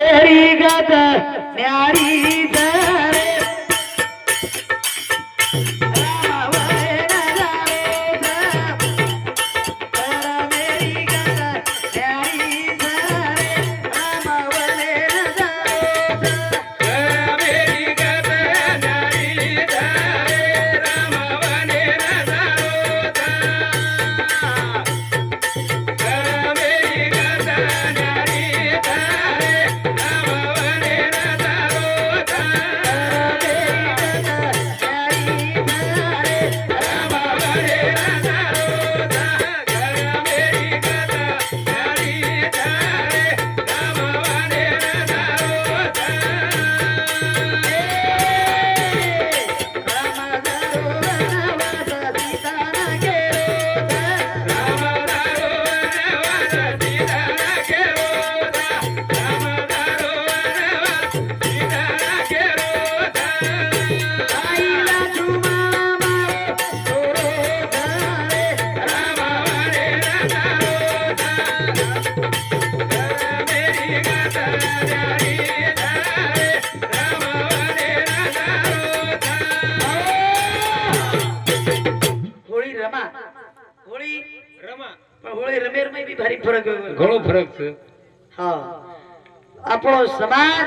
तेरी गद न्यारी धरे घणो फरक छे हाँ आपणो समाज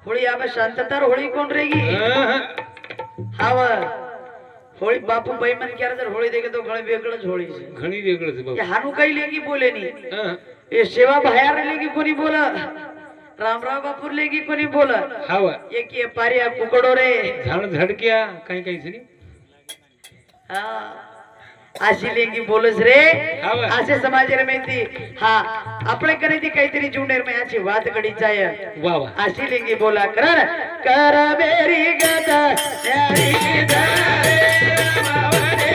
होळी आवे शांततार होळी कोण रेगी हाव होळी बापू बैमन क्यारे तर होळी देखे तो घणे वेगळच होळी छे घणी वेगळ छे बापू ये हानु कई लेगी बोले नी ये सेवा भायार लेगी कोनी बोला रामराव बापूर लेगी कोनी बोला हाव ये की पारिया कुकडो रे झाड झडक्या काही काही छे हां आशी लेगी बोलस रे आसे समाज रे मेती हां आपले करे ती काहीतरी जुनेर में आची बात कडी जाय वाह वाह आशी लेगी बोला कर मेरी गदा यारी दारे मावने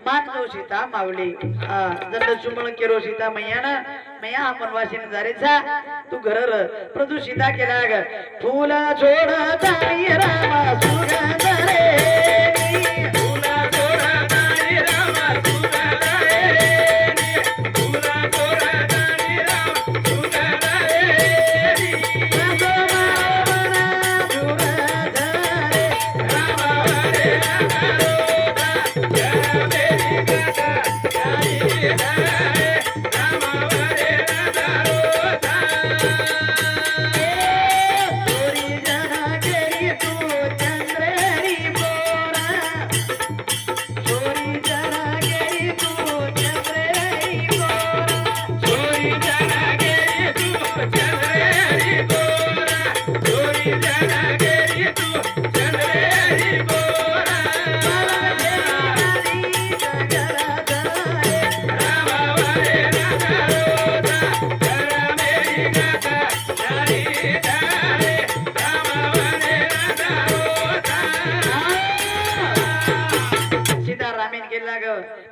मान जो सीता मावली जंड सुमण केरो सीता मैयाना मैया मनवासी नजारे जा तू घर प्रदू सीता केला ग फूल छोड जाई रामा सुगंध रे फूल छोड जाई रामा सुगंध रे फूल छोड जाई रामा सुगंध रे रामा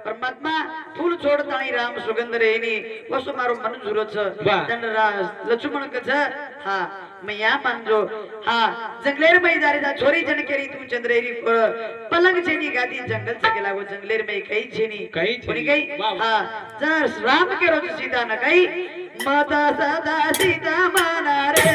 परमात्मा फूल छोड़ताणी राम सुगंध रेनी वसु मारो मन जुरो छ दंड लक्ष्मण कछ हां मैं या मानजो हां जंगलेर में जारे जा छोरी जन केरी तू चंद्रेरी पलंग छेनी गादी जंगल से गेला वो जंगलेर में कई छेनी कोनी कई हां जर राम के रोज सीता न कई माता सदा सीता माना रे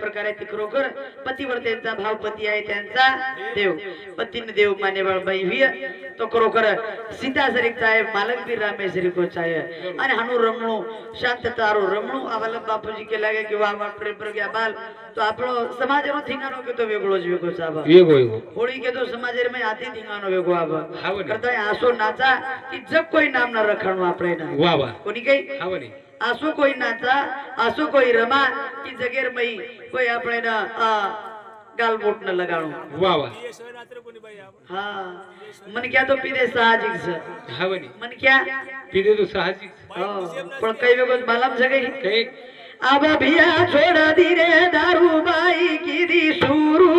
प्रकारे ती खरोखर पतिव्रतेचा भाव पती आहे त्यांचा देव पतीने देव मानेवाळ बाई हुई तो खरोखर सीता सरीचा आहे मालक भी रामेश्वरी को आहे आणि हनु रमणो शांत तारो रमणो आवाला बापूजी के लागे कि वाह वाह प्रेम पर गया बाल तो આપણો સમાજનો થીંગાનો કે તો વેગળો જ વેગો સાબ વેગો વેગો હોળી કે તો સમાજરે મે આથી થીંગાનો વેગો આબ હાવને કરતા આસો નાચા कि जग कोई नाम न रखणो આપણે ના વાહ વાહ કોની કઈ હાવને आसो कोई नाचा आसो कोई रमा कि जगेर मई कोई આપણે ના गालमोट न लगाणो વાહ વાહ हां मन क्या तो पीदे साहजिक છે હાવને मन क्या પીધે તો સાહજિક પણ કઈ વેગો માલમ છે કઈ કઈ अब भिया छोड़ दी रे दारू बाई की दी शुरू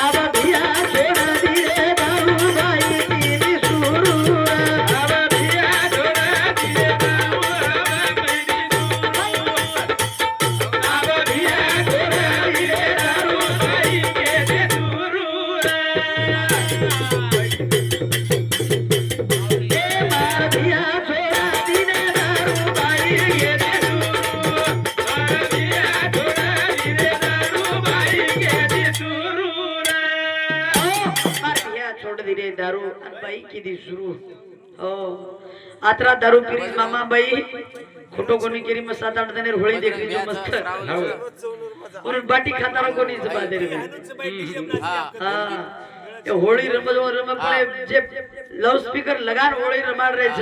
अब भिया छोड़ दी रे दारू बाई की दी शुरू अब भिया छोड़ दी रे दारू बाई की दी शुरू अब भिया छोड़ दी रे दारू बाई की दी शुरू ए मार भिया छोड़ दी रे दारू दारू बाई की दी शुरू हो आत्रा दारू पिरी मामा बाई खोटो कोणी केरी मग 7-8 जण होळी देखली जो मस्त और बाटी खाताना कोणीच बादर हां ये होळी रमजो रम पड़े जे लाउड स्पीकर लगान होळी रमाड रे छ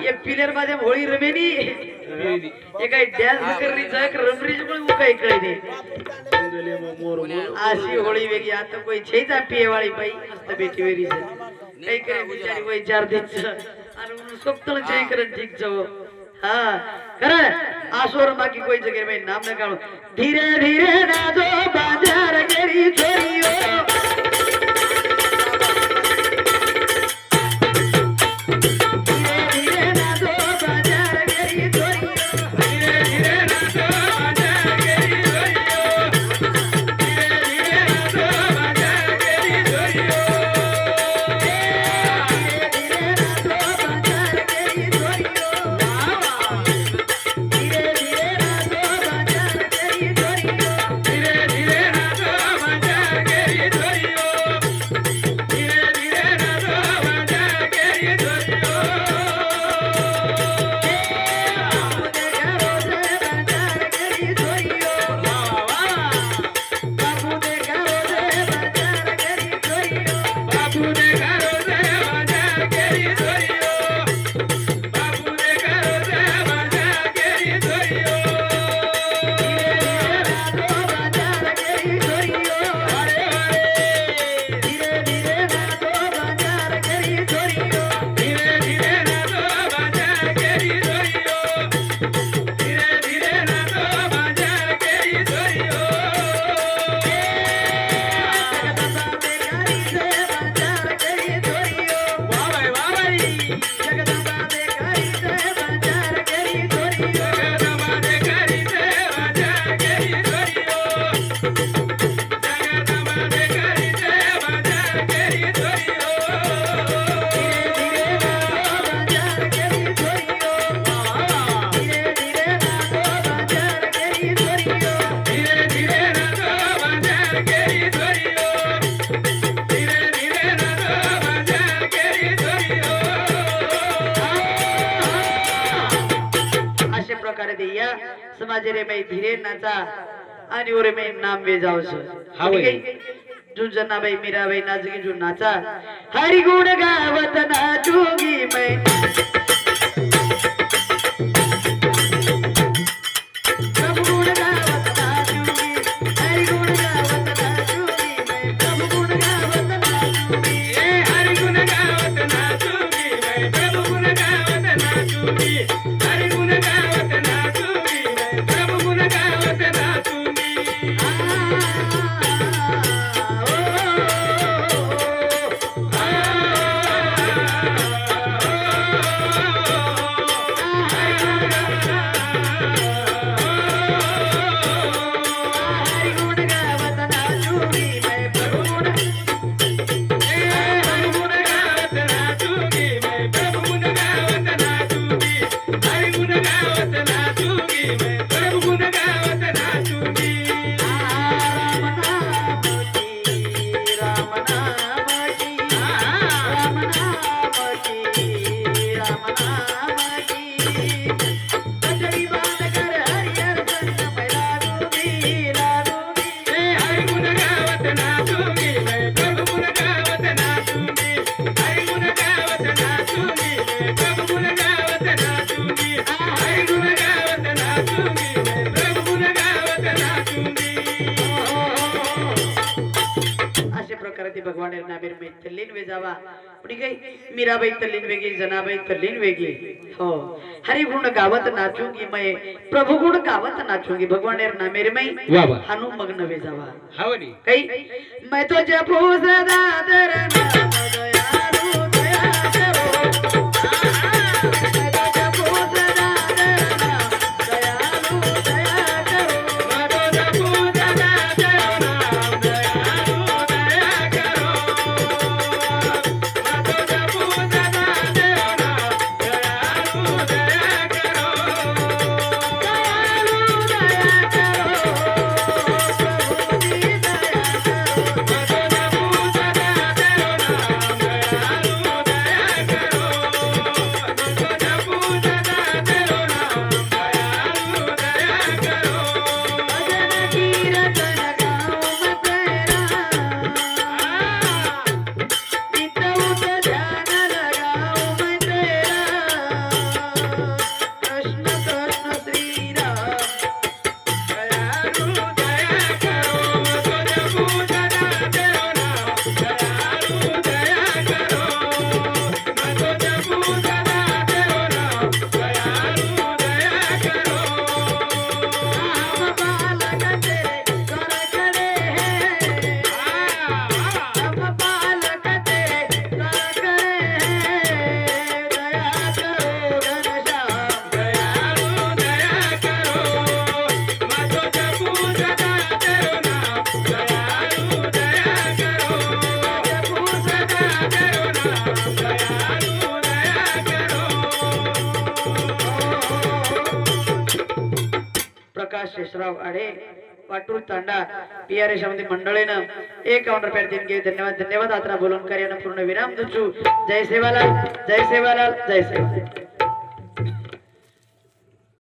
ये पिलर बादे होळी रमेनी ये काय डान्स कर रही छ કે રમરી જ પણ હું કઈ કઈ દે આસી હોળી વેગી આ તો કોઈ છે જા પીએ વાળી ભાઈ મસ્ત બેઠી વેરી છે કઈ કરે બિચારી કોઈ 4 दिन છે અને હું સોપતળ જઈ કરે ઠીક છો હા કરે આસોર બાકી કોઈ જગ્યાએ ભાઈ નામ ન કાઢો ધીરે ધીરે નાજો બાજાર કેરી છોરીઓ समाजरे में धीरे नाचा आणि ओरे में नाम वे जाओ छे हावे जो जना भाई मीरा भाई नाचगी जो नाचा हरि गुण गावत नाचूगी मैं सब गुण गावत नाचूगी हरि गुण गावत नाचूगी मैं सब गुण गावत नाचूगी ए हरि गुण गावत नाचूगी मैं सब गुण गावत नाचूगी हरि गुण गावत नाचूगी नाचूंगी मैं प्रभु गुण गावत नाचूंगी हरि गुण गावत नाचूंगी मैं प्रभु गुण गावत नाचूंगी हरि गुण गावत नाचूंगी मैं प्रभु गुण गावत नाचूंगी अशा प्रकारे ती भगवान नामेर में तल्लीन वे जावा पुढे काही मीराबाई तल्लीन वेगळी जनाबाई तल्लीन वेगळी हो हरि गुण गावत नाचूंगी मैं प्रभु गुण गावत नाचूंगी भगवान नामेर में वाह वाह हनु मग्न वे जावा हावनी काही मैं तो जपू सदा दर नाम दयालु दया करो मैं तो जपू सदा दर नाम दयालु दया करो मैं तो जपू सदा तेरा नाम दयालु दया करो मैं तो जपू सदा तेरा नाम दयालु दया करो दयालु दया करो प्रभु जी दया प्रकाश शेषराव आडे वाटूर तांडा पीआरएस मध्ये मंडळीनं 51 रुपये देणगी धन्यवाद धन्यवाद आत्रा बोलून कार्यानं पूर्ण विराम देऊ जय सेवालाल जय सेवालाल जय सेवालाल